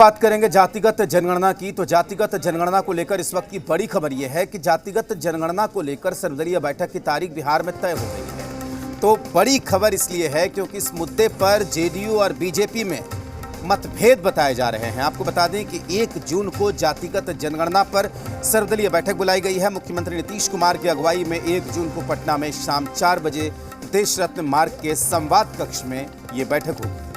बात करेंगे जातिगत जनगणना की। तो जातिगत जनगणना को लेकर इस वक्त की बड़ी खबर यह है कि जातिगत जनगणना को लेकर सर्वदलीय बैठक की तारीख बिहार में तय हो गई है। तो बड़ी खबर इसलिए है क्योंकि इस मुद्दे पर जेडीयू और बीजेपी में मतभेद बताए जा रहे हैं। आपको बता दें कि 1 जून को जातिगत जनगणना पर सर्वदलीय बैठक बुलाई गई है। मुख्यमंत्री नीतीश कुमार की अगुवाई में 1 जून को पटना में शाम 4 बजे देश रत्न मार्ग के संवाद कक्ष में ये बैठक होगी।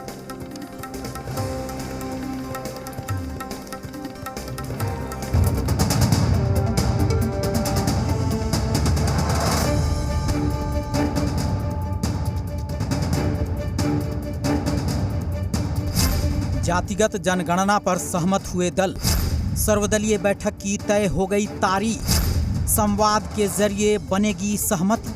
जातिगत जनगणना पर सहमत हुए दल, सर्वदलीय बैठक की तय हो गई तारीख, संवाद के जरिए बनेगी सहमति।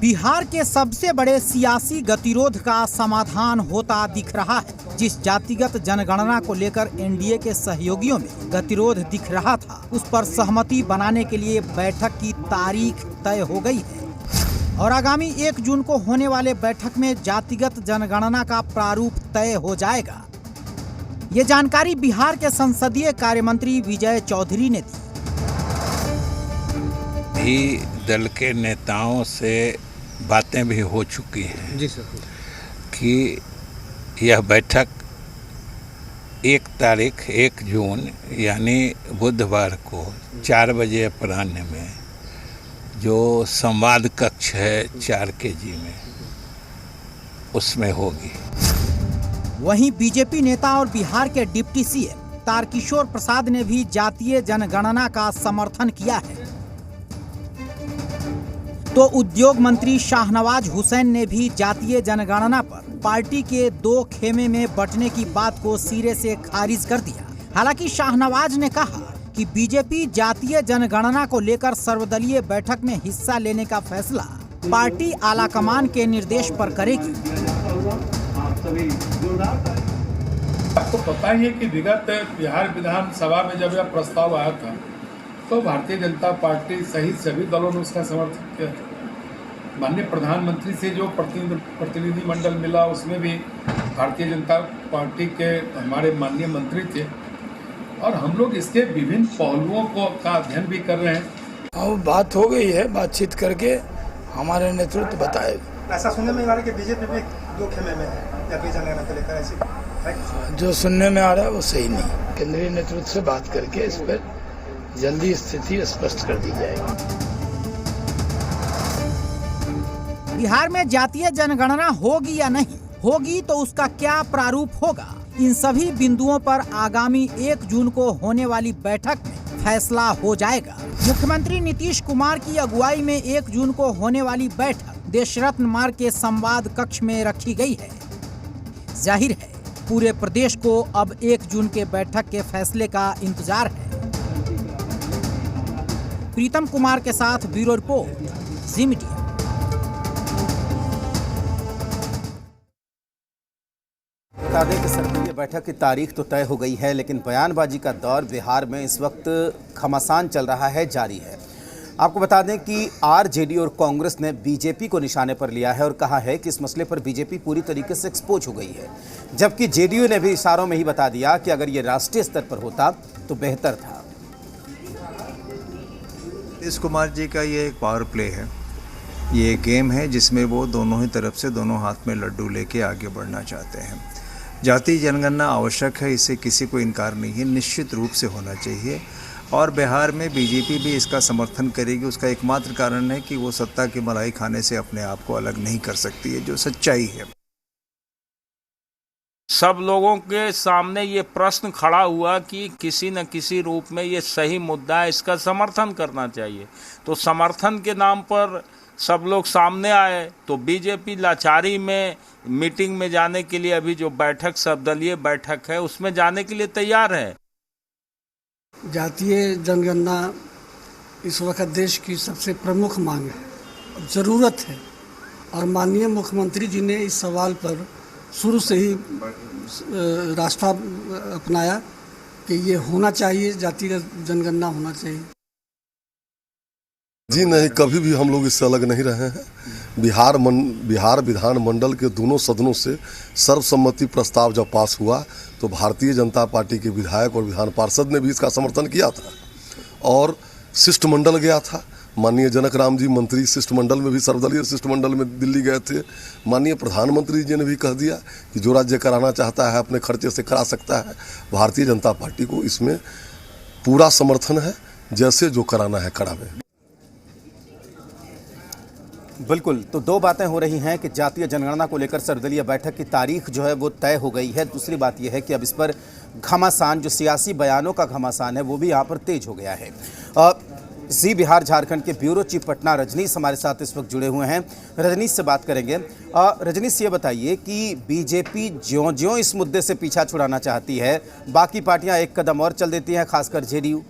बिहार के सबसे बड़े सियासी गतिरोध का समाधान होता दिख रहा है। जिस जातिगत जनगणना को लेकर एनडीए के सहयोगियों में गतिरोध दिख रहा था, उस पर सहमति बनाने के लिए बैठक की तारीख तय हो गई है और आगामी 1 जून को होने वाले बैठक में जातिगत जनगणना का प्रारूप तय हो जाएगा। ये जानकारी बिहार के संसदीय कार्य मंत्री विजय चौधरी ने दी। भी दल के नेताओं से बातें भी हो चुकी हैं जी सर कि यह बैठक 1 जून यानी बुधवार को 4 बजे अपराह्न में जो संवाद कक्ष है 4KG में, उसमें होगी। वहीं बीजेपी नेता और बिहार के डिप्टी सीएम तारकिशोर प्रसाद ने भी जातीय जनगणना का समर्थन किया है। तो उद्योग मंत्री शाहनवाज हुसैन ने भी जातीय जनगणना पर पार्टी के 2 खेमे में बंटने की बात को सिरे से खारिज कर दिया। हालांकि शाहनवाज ने कहा कि बीजेपी जातीय जनगणना को लेकर सर्वदलीय बैठक में हिस्सा लेने का फैसला पार्टी आलाकमान के निर्देश पर करेगी। आपको पता ही है कि विगत बिहार विधानसभा में जब यह प्रस्ताव आया था तो भारतीय जनता पार्टी सहित सभी दलों ने उसका समर्थन किया था। माननीय प्रधानमंत्री से जो प्रतिनिधि मंडल मिला, उसमें भी भारतीय जनता पार्टी के हमारे माननीय मंत्री थे और हम लोग इसके विभिन्न पहलुओं का अध्ययन भी कर रहे हैं। अब बात हो गई है, बातचीत करके हमारे नेतृत्व बताएगा। ऐसा सुनने में आ रहा है कि बीजेपी भी 2 खेमे में है जातीय जनगणना को लेकर, ऐसी है? जो सुनने में आ रहा है वो सही नहीं। केंद्रीय नेतृत्व से बात करके इस पर जल्दी स्थिति स्पष्ट कर दी जाएगी। बिहार में जातीय जनगणना होगी या नहीं होगी, तो उसका क्या प्रारूप होगा, इन सभी बिंदुओं पर आगामी 1 जून को होने वाली बैठक में फैसला हो जाएगा। मुख्यमंत्री नीतीश कुमार की अगुवाई में 1 जून को होने वाली बैठक देशरत्न मार्ग के संवाद कक्ष में रखी गई है। जाहिर है पूरे प्रदेश को अब 1 जून के बैठक के फैसले का इंतजार है। प्रीतम कुमार के साथ ब्यूरो रिपोर्ट, जी मीडिया। बता दें कि सर्वदलीय बैठक की तारीख तो तय हो गई है, लेकिन बयानबाजी का दौर बिहार में इस वक्त घमासान चल रहा है, जारी है। आपको बता दें कि आरजेडी और कांग्रेस ने बीजेपी को निशाने पर लिया है और कहा है कि इस मसले पर बीजेपी पूरी तरीके से एक्सपोज हो गई है, जबकि जेडीयू ने भी इशारों में ही बता दिया कि अगर ये राष्ट्रीय स्तर पर होता तो बेहतर था। नीतीश कुमार जी का ये एक पावर प्ले है, ये गेम है जिसमें वो दोनों ही तरफ से दोनों हाथ में लड्डू लेके आगे बढ़ना चाहते हैं। जातीय जनगणना आवश्यक है, इससे किसी को इनकार नहीं है, निश्चित रूप से होना चाहिए और बिहार में बीजेपी भी इसका समर्थन करेगी। उसका एकमात्र कारण है कि वो सत्ता की मलाई खाने से अपने आप को अलग नहीं कर सकती है, जो सच्चाई है। सब लोगों के सामने ये प्रश्न खड़ा हुआ कि किसी न किसी रूप में ये सही मुद्दा है, इसका समर्थन करना चाहिए। तो समर्थन के नाम पर सब लोग सामने आए तो बीजेपी लाचारी में मीटिंग में जाने के लिए, अभी जो बैठक सर्वदलीय बैठक है उसमें जाने के लिए तैयार है। जातीय जनगणना इस वक्त देश की सबसे प्रमुख मांग है, ज़रूरत है और माननीय मुख्यमंत्री जी ने इस सवाल पर शुरू से ही रास्ता अपनाया कि ये होना चाहिए, जातीय जनगणना होना चाहिए। जी नहीं, कभी भी हम लोग इससे अलग नहीं रहे हैं। बिहार विधानमंडल के दोनों सदनों से सर्वसम्मति प्रस्ताव जब पास हुआ तो भारतीय जनता पार्टी के विधायक और विधान पार्षद ने भी इसका समर्थन किया था और शिष्टमंडल गया था। माननीय जनक राम जी मंत्री शिष्टमंडल में भी सर्वदलीय शिष्टमंडल में दिल्ली गए थे। माननीय प्रधानमंत्री जी ने भी कह दिया कि जो राज्य कराना चाहता है अपने खर्चे से करा सकता है। भारतीय जनता पार्टी को इसमें पूरा समर्थन है, जैसे जो कराना है करावे। बिल्कुल, तो दो बातें हो रही हैं कि जातीय जनगणना को लेकर सर्वदलीय बैठक की तारीख जो है वो तय हो गई है। दूसरी बात यह है कि अब इस पर घमासान, जो सियासी बयानों का घमासान है, वो भी यहाँ पर तेज हो गया है। जी बिहार झारखंड के ब्यूरो चीफ पटना रजनीश हमारे साथ इस वक्त जुड़े हुए हैं। रजनीश से बात करेंगे। रजनीश, ये बताइए कि बीजेपी ज्यों-ज्यों इस मुद्दे से पीछा छुड़ाना चाहती है, बाकी पार्टियां एक कदम और चल देती हैं, खासकर जेडीयू।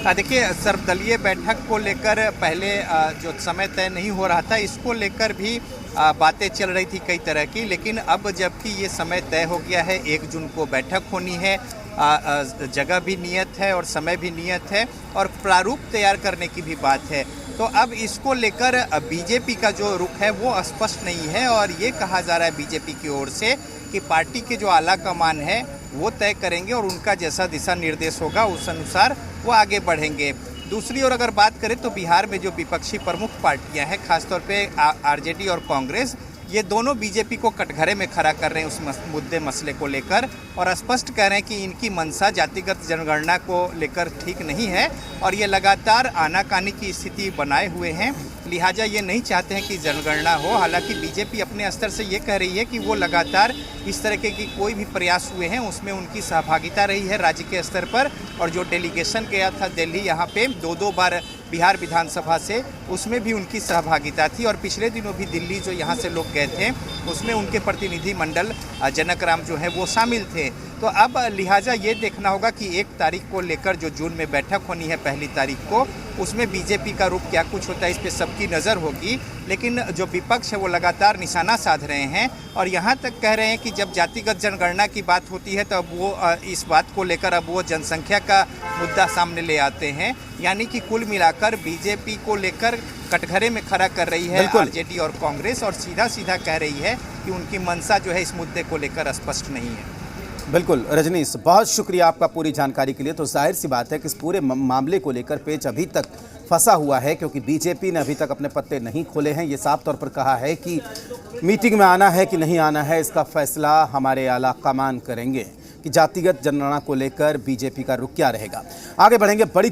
देखिए, सर्वदलीय बैठक को लेकर पहले जो समय तय नहीं हो रहा था, इसको लेकर भी बातें चल रही थी कई तरह की, लेकिन अब जबकि ये समय तय हो गया है, 1 जून को बैठक होनी है, जगह भी नियत है और समय भी नियत है और प्रारूप तैयार करने की भी बात है, तो अब इसको लेकर बीजेपी का जो रुख है वो स्पष्ट नहीं है और ये कहा जा रहा है बीजेपी की ओर से कि पार्टी के जो आला कमान है वो तय करेंगे और उनका जैसा दिशा निर्देश होगा उस अनुसार वो आगे बढ़ेंगे। दूसरी ओर अगर बात करें तो बिहार में जो विपक्षी प्रमुख पार्टियां हैं, खासतौर पे आरजेडी और कांग्रेस, ये दोनों बीजेपी को कटघरे में खड़ा कर रहे हैं उस मुद्दे मसले को लेकर और स्पष्ट कह रहे हैं कि इनकी मंशा जातिगत जनगणना को लेकर ठीक नहीं है और ये लगातार आनाकानी की स्थिति बनाए हुए हैं, लिहाजा ये नहीं चाहते हैं कि जनगणना हो। हालांकि बीजेपी अपने स्तर से ये कह रही है कि वो लगातार इस तरह के कोई भी प्रयास हुए हैं उसमें उनकी सहभागिता रही है राज्य के स्तर पर, और जो डेलीगेशन गया था दिल्ली यहाँ पे 2-2 बार बिहार विधानसभा से, उसमें भी उनकी सहभागिता थी और पिछले दिनों भी दिल्ली जो यहाँ से लोग गए थे उसमें उनके प्रतिनिधि मंडल जनक राम जो है वो शामिल थे। तो अब लिहाजा ये देखना होगा कि 1 तारीख को लेकर जो जून में बैठक होनी है, 1 तारीख को, उसमें बीजेपी का रुख क्या कुछ होता है इस पे सबकी नज़र होगी। लेकिन जो विपक्ष है वो लगातार निशाना साध रहे हैं और यहाँ तक कह रहे हैं कि जब जातिगत जनगणना की बात होती है तो अब वो इस बात को लेकर अब वो जनसंख्या का मुद्दा सामने ले आते हैं, यानी कि कुल मिलाकर बीजेपी को लेकर कटघरे में खड़ा कर रही है आरजेडी और कांग्रेस और सीधा सीधा कह रही है कि उनकी मंशा जो है इस मुद्दे को लेकर स्पष्ट नहीं है। बिल्कुल रजनीश, बहुत शुक्रिया आपका पूरी जानकारी के लिए। तो जाहिर सी बात है कि इस पूरे मामले को लेकर पेच अभी तक फंसा हुआ है, क्योंकि बीजेपी ने अभी तक अपने पत्ते नहीं खोले हैं। ये साफ तौर पर कहा है कि मीटिंग में आना है कि नहीं आना है, इसका फैसला हमारे आला कमान करेंगे कि जातिगत जनगणना को लेकर बीजेपी का रुख क्या रहेगा। आगे बढ़ेंगे। बड़ी